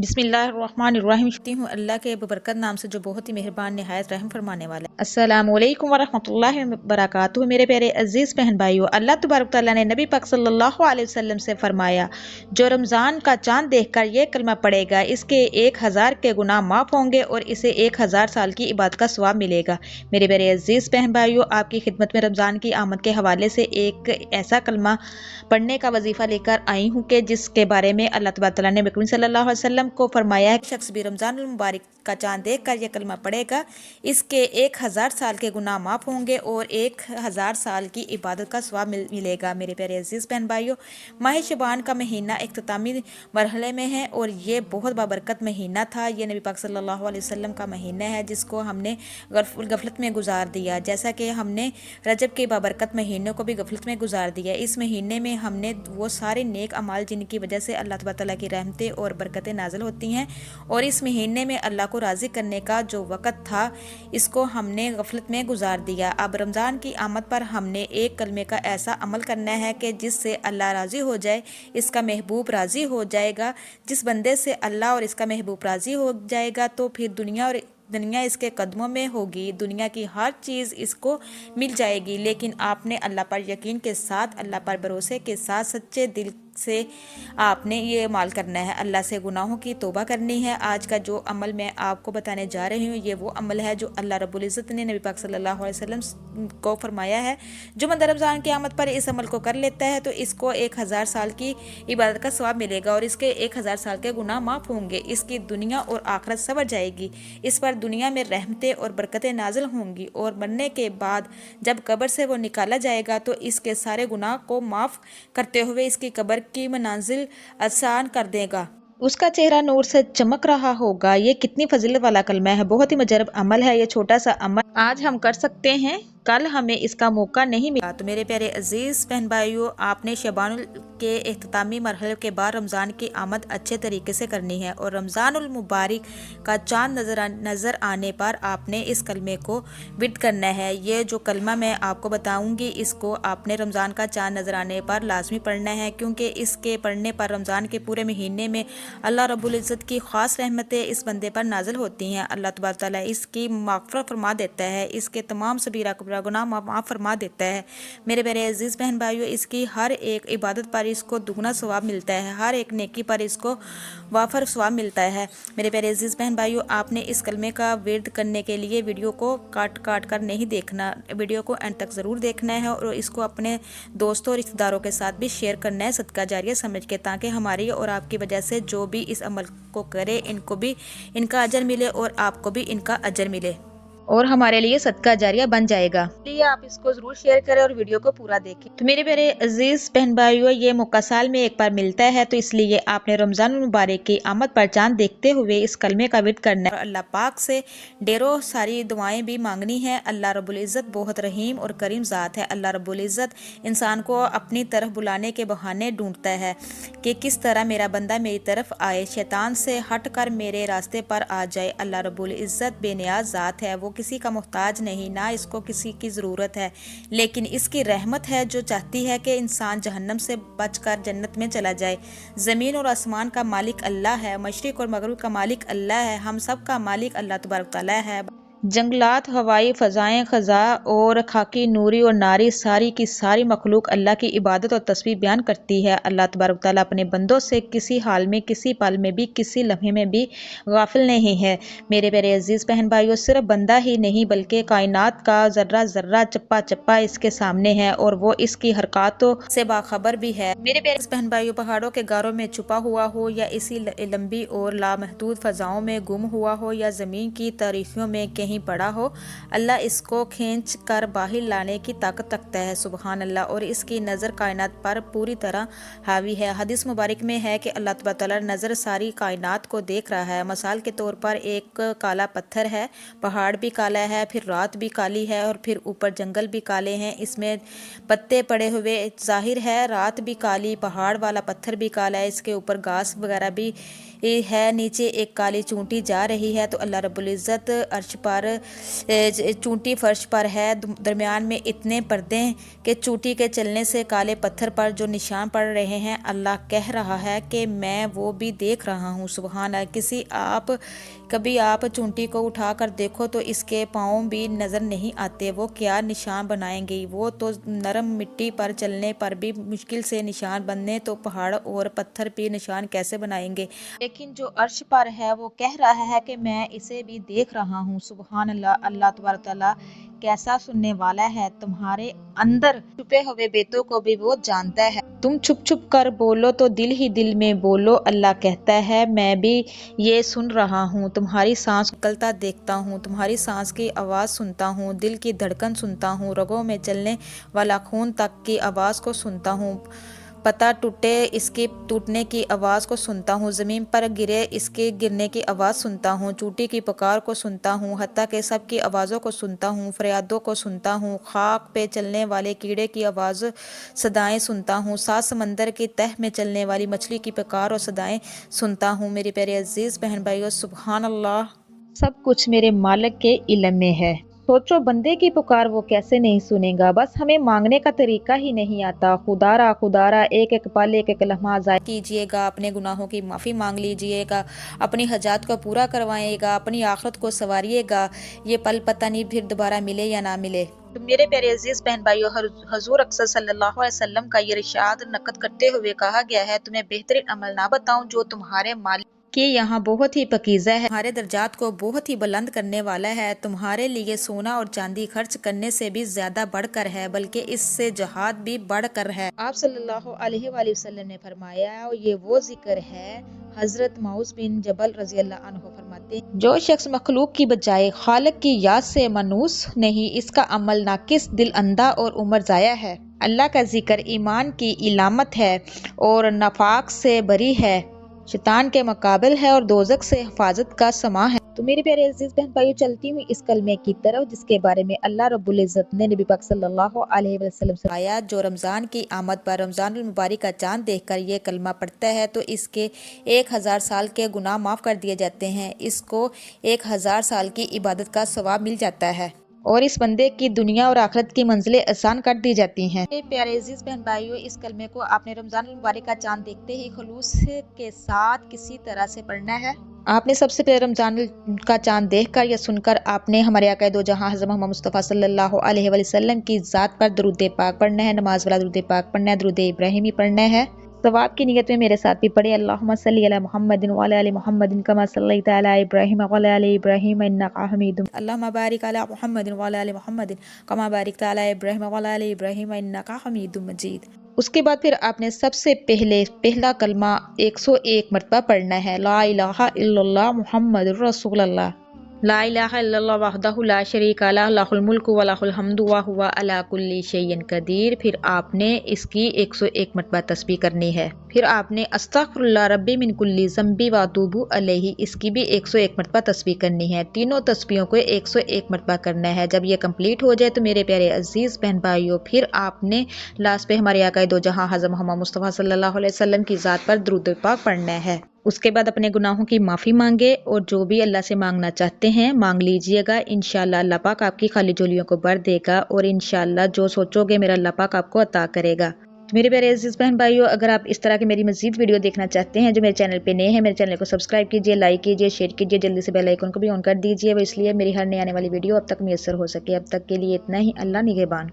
बिस्मिल्लाहिर्रहमानिर्रहीम। करती हूँ अल्लाह के बरकत नाम से जो बहुत ही मेहरबान निहायत रहम फरमाने वाला है। अस्सलामु अलैकुम वरहमतुल्लाहि वबरकातुहू। मेरे प्यारे अजीज़ बहन भाइयों, अल्लाह तबारक तआला ने नबी पाक सल्लल्लाहु अलैहि वसल्लम से फरमाया, जो रमज़ान का चाँद देखकर ये कलमा पढ़ेगा इसके 1000 के गुनाह माफ़ होंगे और इसे 1000 साल की इबादत का सवाब मिलेगा। मेरे प्यारे अजीज़ बहन भाइयों, आपकी खिदमत में रमज़ान की आमद के हवाले से एक ऐसा कलमा पढ़ने का वजीफ़ा लेकर आई हूँ कि जिसके बारे में अल्लाह तबारक तआला ने नबी सल्लल्लाहु अलैहि वसल्लम को फरमाया है, शख्स भी रमज़ानुल मुबारक का चाँद देख कर यह कलमा पढ़ेगा इसके 1000 साल के गुनाह माफ़ होंगे और 1000 साल की इबादत का सवाब मिलेगा। मेरे प्यारे अजीज़ बहन भाइयों, माह शबान का महीना इख्तितामी मरहले में है और ये बहुत बाबरकत महीना था। ये नबी पाक सल्लल्लाहु अलैहि वसल्लम का महीना है जिसको हमने गफलत में गुजार दिया, जैसा कि हमने रजब के बाबरकत महीनों को भी गफलत में गुजार दिया। इस महीने में हमने वो सारे नेक अमाल जिनकी वजह से अल्लाह तआला की रहमतें और बरकतें नाज़िल होती हैं और इस महीने में अल्लाह को राज़ी करने का जो वक़्त था इसको हमने गफलत में गुजार दिया। अब रमज़ान की आमद पर हमने एक कलमे का ऐसा अमल करना है कि जिससे अल्लाह राज़ी हो जाए, इसका महबूब राज़ी हो जाएगा। जिस बंदे से अल्लाह और इसका महबूब राज़ी हो जाएगा तो फिर दुनिया इसके कदमों में होगी, दुनिया की हर चीज़ इसको मिल जाएगी। लेकिन आपने अल्लाह पर यकीन के साथ, अल्लाह पर भरोसे के साथ सच्चे दिल से आपने ये अमल करना है, अल्लाह से गुनाहों की तौबा करनी है। आज का जो अमल मैं आपको बताने जा रही हूँ ये वो अमल है जो अल्लाह रब्बुल इज़्ज़त ने नबी पाक सल्लल्लाहु अलैहि वसल्लम को फरमाया है। जो बंदा रमज़ान की आमद पर इस अमल को कर लेता है तो इसको 1000 साल की इबादत का सवाब मिलेगा और इसके 1000 साल के गुनाह माफ़ होंगे। इसकी दुनिया और आखिरत संवर जाएगी, इस पर दुनिया में रहमतें और बरकतें नाजिल होंगी और मरने के बाद जब कब्र से वो निकाला जाएगा तो इसके सारे गुनाह को माफ़ करते हुए इसकी कब्र की मनाजिल आसान कर देगा। उसका चेहरा नूर से चमक रहा होगा। ये कितनी फजीलत वाला कलमा है, बहुत ही मुजरब अमल है। ये छोटा सा अमल आज हम कर सकते हैं, कल हमें इसका मौका नहीं मिला। तो मेरे प्यारे अजीज़ बहन भाइयों, आपने शबानुल के इख्तितामी मरहले के बाद रमज़ान की आमद अच्छे तरीके से करनी है और रमज़ानुल मुबारक का चाँद नज़र आने पर आपने इस कलमे को विर्द करना है। ये जो कलमा मैं आपको बताऊंगी इसको आपने रमज़ान का चाँद नज़र आने पर लाजमी पढ़ना है, क्योंकि इसके पढ़ने पर रमज़ान के पूरे महीने में अल्लाह रब्बुल इज़्ज़त की ख़ास रहमतें इस बंदे पर नाजिल होती हैं। अल्लाह तबारक तआला इसकी माग़फ़रत फरमा देता है, इसके तमाम सबीरा कुबरा गुनाह माफ़ फरमा देता है। मेरे प्यारे अजीज़ बहन भाइयों, इसकी हर एक इबादत पर इसको दुगना सवाब मिलता है, हर एक नेकी पर इसको वाफर सवाब मिलता है। मेरे प्यारे अजीज़ बहन भाइयों, आपने इस कलमे का विर्द करने के लिए वीडियो को काट कर नहीं देखना, वीडियो को एंड तक ज़रूर देखना है और इसको अपने दोस्तों और रिश्तेदारों के साथ भी शेयर करना है सदका जारिया समझ के, ताकि हमारी और आपकी वजह से जो भी इस अमल को करे इनको भी इनका अजर मिले और आपको भी इनका अजर मिले और हमारे लिए सदका जारिया बन जाएगा। इसलिए आप इसको जरूर शेयर करें और वीडियो को पूरा देखें। तो मेरे प्यारे अजीज बहन भाइयों, ये मौका साल में एक बार मिलता है, तो इसलिए आपने रमजान मुबारक की आमद पर चांद देखते हुए इस कलमे का विर्द करना है और अल्लाह पाक से ढेरों सारी दुआएं भी मांगनी है। अल्लाह रब्बुल इज़्ज़त बहुत रहीम और करीम ज़ात है। अल्लाह रब्बुल इज़्ज़त इंसान को अपनी तरफ बुलाने के बहाने ढूंढता है कि किस तरह मेरा बंदा मेरी तरफ आए, शैतान से हट कर मेरे रास्ते पर आ जाए। अल्लाह रब्बुल इज़्ज़त बेनियाज ज़ात है, वो किसी का मोहताज नहीं, ना इसको किसी की ज़रूरत है, लेकिन इसकी रहमत है जो चाहती है कि इंसान जहन्नम से बचकर जन्नत में चला जाए। ज़मीन और आसमान का मालिक अल्लाह है, मशरिक़ और मगरिब का मालिक अल्लाह है, हम सब का मालिक अल्लाह तबारक तआला है। जंगलात, हवाई फ़ज़ाएँ, ख़ज़ा और खाकी, नूरी और नारी, सारी की सारी मखलूक अल्लाह की इबादत और तस्बीह बयान करती है। अल्लाह तबारक तआला अपने बंदों से किसी हाल में, किसी पल में भी, किसी लम्हे में भी गाफिल नहीं है। मेरे प्यारे अजीज़ बहन भाइयों, सिर्फ बंदा ही नहीं बल्कि कायनात का ज़र्रा ज़र्रा, चप्पा चप्पा इसके सामने है और वो इसकी हरकतों से बाखबर भी है। मेरे प्यारे बहन भाइयों, पहाड़ों के गारों में छुपा हुआ हो या इसी लंबी और लामहदूद फ़ज़ाओं में गुम हुआ हो या ज़मीन की तारीखियों में कहीं पड़ा हो, अल्लाह इसको खींच कर बाहर लाने की ताकत रखता है। सुबहान अल्लाह। और इसकी नज़र कायनात पर पूरी तरह हावी है। हदीस मुबारक में है कि अल्लाह तआला नज़र सारी कायनात को देख रहा है। मिसाल के तौर पर एक काला पत्थर है, पहाड़ भी काला है, फिर रात भी काली है और फिर ऊपर जंगल भी काले हैं, इसमें पत्ते पड़े हुए जाहिर है। रात भी काली, पहाड़ वाला पत्थर भी काला है, इसके ऊपर घास वगैरह भी ہے, نیچے ایک کالی چونٹی جا رہی ہے، تو اللہ رب العزت عرش پر چونٹی فرش پر ہے، درمیان میں اتنے پردے کہ چونٹی کے چلنے سے کالے پتھر پر جو نشان پڑ رہے ہیں، اللہ کہہ رہا ہے کہ میں وہ بھی دیکھ رہا ہوں۔ سبحان اللہ۔ کبھی آپ چونٹی کو اٹھا کر دیکھو تو اس کے پاؤں بھی نظر نہیں آتے، وہ کیا نشان بنائیں گی؟ وہ تو نرم مٹی پر چلنے پر بھی مشکل سے نشان بننے، تو پہاڑ اور پتھر بھی نشان کیسے بنائیں گے؟ لیکن جو عرش پر ہے وہ کہہ رہا ہے کہ میں اسے بھی دیکھ رہا ہوں۔ سبحان اللہ۔ اللہ تبارک تعالیٰ کیسا سننے والا ہے، تمہارے اندر چھپے ہوئے باتوں کو بھی وہ جانتا ہے۔ تم چھپ چھپ کر بولو تو دل ہی دل میں بولو، اللہ کہتا ہے میں بھی یہ سن رہا ہوں، تمہاری سانس نکلتا دیکھتا ہوں، تمہاری سانس کی آواز سنتا ہوں، دل کی دھڑکن سنتا ہوں، رگوں میں چلنے والا خون تک کی آواز کو سنتا ہوں، پتا ٹوٹے اس کی ٹوٹنے کی آواز کو سنتا ہوں، زمین پر گرے اس کے گرنے کی آواز سنتا ہوں، چونٹی کی پکار کو سنتا ہوں، حتیٰ کہ سب کی آوازوں کو سنتا ہوں، فریادوں کو سنتا ہوں، خاک پہ چلنے والے کیڑے کی آواز صدائیں سنتا ہوں، سات سمندر کی تہ میں چلنے والی مچھلی کی پکار اور صدائیں سنتا ہوں۔ میری پیارے عزیز بہن بھائیو، سبحان اللہ، سب کچھ میرے مالک کے علم میں ہے۔ سوچو بندے کی پکار وہ کیسے نہیں سنے گا؟ بس ہمیں مانگنے کا طریقہ ہی نہیں آتا۔ خدارا ایک ایک پل ایک ایک لمحہ ضائع کیجئے گا، اپنے گناہوں کی معافی مانگ لیجئے گا، اپنی حاجات کو پورا کروائے گا، اپنی آخرت کو سنواریے گا۔ یہ پل پتہ نہیں پھر دوبارہ ملے یا نہ ملے۔ تو میرے پیارے عزیز بہن بھائیو، حضور اکثر صلی اللہ علیہ وسلم کا یہ ارشاد نقل کرتے ہوئے کہا گیا ہے، تمہیں بہترین عمل نہ بتاؤں جو تمہارے مالک کہ یہاں بہت ہی پاکیزہ ہے، تمہارے درجات کو بہت ہی بلند کرنے والا ہے، تمہارے لیے سونا اور چاندی خرچ کرنے سے بھی زیادہ بڑھ کر ہے، بلکہ اس سے جہاد بھی بڑھ کر ہے۔ آپ صلی اللہ علیہ وآلہ وسلم نے فرمایا، یہ وہ ذکر ہے، حضرت معاذ بن جبل رضی اللہ عنہ فرماتے ہیں، جو شخص مخلوق کی بجائے خالق کی یاد سے مانوس نہیں، اس کا عمل ناقص، دل اندھا اور عمر ضائع ہے۔ اللہ کا ذکر ایمان کی علامت ہے اور نفاق سے بری ہے، شیطان کے مقابل ہے اور دوزخ سے حفاظت کا سامان ہے۔ تو میرے پیارے عزیز بہن بھائیو، چلتی ہوئی اس کلمے کی طرف جس کے بارے میں اللہ رب العزت نے نبی پاک صلی اللہ علیہ وسلم سے آیا، جو رمضان کی آمد پر رمضان المبارک کا چاند دیکھ کر یہ کلمہ پڑھتا ہے تو اس کے 1000 سال کے گناہ معاف کر دیے جاتے ہیں، اس کو 1000 سال کی عبادت کا ثواب مل جاتا ہے، اور اس بندے کی دنیا اور آخرت کی منزلیں آسان کر دی جاتی ہیں۔ پیارے عزیز بہن بھائیو، اس کلمے کو آپ نے رمضان المبارک کا چاند دیکھتے ہی خلوص کے ساتھ کسی طرح سے پڑھنا ہے۔ آپ نے سب سے پہلے رمضان کا چاند دیکھ کر یا سن کر آپ نے ہمارے آقا دو جہاں حضرت محمد مصطفیٰ صلی اللہ علیہ وآلہ وسلم کی ذات پر درود پاک پڑھنا ہے، نماز والا درود پاک پڑھنا ہے، درود ابراہیمی پڑھنا ہے۔ ثواب کی نیت میں میرے ساتھ بھی پڑھے، اللہم صلی علی محمد وعلی آل محمد کما صلیت علی ابراہیم وعلی آل ابراہیم انک حمید، اللہم بارک علی محمد وعلی آل محمد کما بارکت علی ابراہیم وعلی آل ابراہیم انک حمید مجید۔ اس کے بعد پھر آپ نے سب سے پہلا کلمہ 101 مرتبہ پڑھنا ہے، لا الہ الا اللہ محمد رسول اللہ، لا الہ الا اللہ وحدہ لا شریک لہ، لہ الملک و لہ الحمد وہو علی کل شیء قدیر۔ پھر آپ نے اس کی 101 مرتبہ تسبیح کرنی ہے۔ پھر آپ نے استغفر اللہ ربی من کل ذنب واتوب الیہ، اس کی بھی 101 مرتبہ تسبیح کرنی ہے۔ تینوں تسبیحوں کو 101 مرتبہ کرنا ہے۔ جب یہ کمپلیٹ ہو جائے تو میرے پیارے عزیز بہن بھائیوں، پھر آپ نے لاسٹ پہ ہمارے آقا دو جہاں حضرت محمد مصطفیٰ صلی اللہ علیہ وسلم کی ذات پر درود پاک پڑھنا ہے۔ اس کے بعد اپنے گناہوں کی معافی مانگے اور جو بھی اللہ سے مانگنا چاہتے ہیں مانگ لیجئے گا، انشاءاللہ اللہ پاک آپ کی خالی جولیوں کو بھر دے گا، اور انشاءاللہ جو سوچو گے میرا اللہ پاک آپ کو عطا کرے گا۔ میرے پیارے عزیز بہن بھائیو، اگر آپ اس طرح کی میری مزید ویڈیو دیکھنا چاہتے ہیں جو میرے چینل پہ نئے ہیں، میرے چینل کو سبسکرائب کیجئے، لائک کیجئے، شیئر کیجئے، جلدی سے بیل آئیکن کو بھی آن کر دیجئے، وہ اس لیے میری ہر نئی آنے والی ویڈیو اب تک میسر ہو سکے۔ اب تک کے لیے اتنا ہی، اللہ نگہبان۔